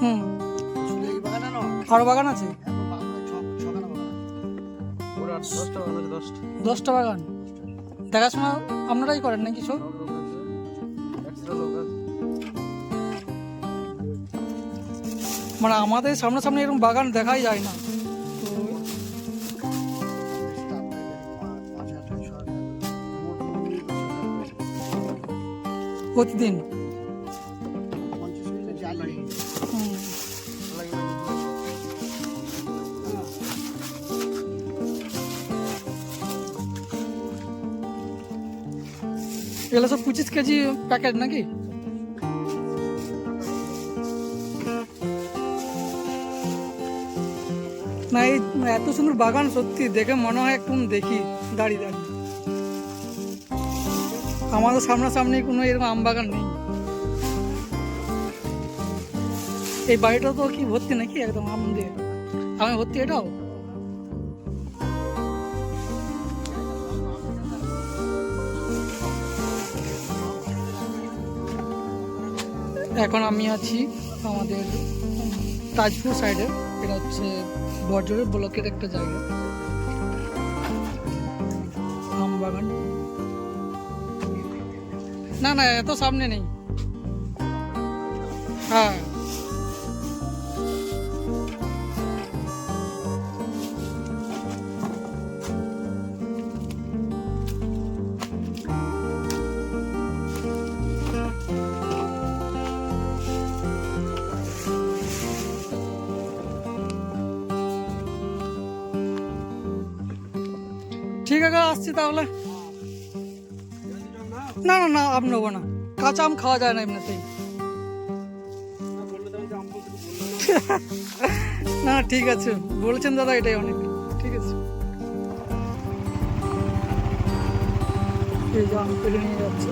হুম, এই বাগানে না আরো বাগান আছে? এখন বাগানে ছখানা বাগান আছে। ওরা 10টা বাগান আছে, 10টা। 10টা বাগান দেখাশোনা আপনারাই করেন নাকি সব? সব লোক আছে, এক্সট্রা লোক আছে। মানে আমাদের সামনাসামনি এরকম বাগান দেখাই যায় না তো। স্টাফ থাকে 5,000 6,000 মোট মিলিয়ে 10,000 প্রতিদিন 50 মিনিটে জাল লাগিয়ে হুম। লাগবে না। এগুলো সব 25 কেজি প্যাকেট নাকি? না এই এত সুন্দর বাগান সত্যি দেখে মনে হয় একটু দেখি দাঁড়িয়ে দাঁড়িয়ে। আমাদের সামনাসামনি কোনো এরকম আম বাগান নেই। এই বাড়িটা তো কি ভর্তি নাকি একদম আম দিয়ে? আমি ভর্তি এটাও? এখন আমি আছি আমাদের তাজপুর সাইডে। এটা হচ্ছে বর্জরের ব্লকের একটা জায়গা, আম বাগান। না না এত সামনে নেই। হ্যাঁ ঠিক আছে, আসছি তাহলে। না না না আম নেবো না, কাঁচা আম খাওয়া যায় না এমনিতেই। না ঠিক আছে, বলছেন দাদা এটাই অনেক। ঠিক আছে, এই যে আম পেড়ে নিয়ে যাচ্ছে।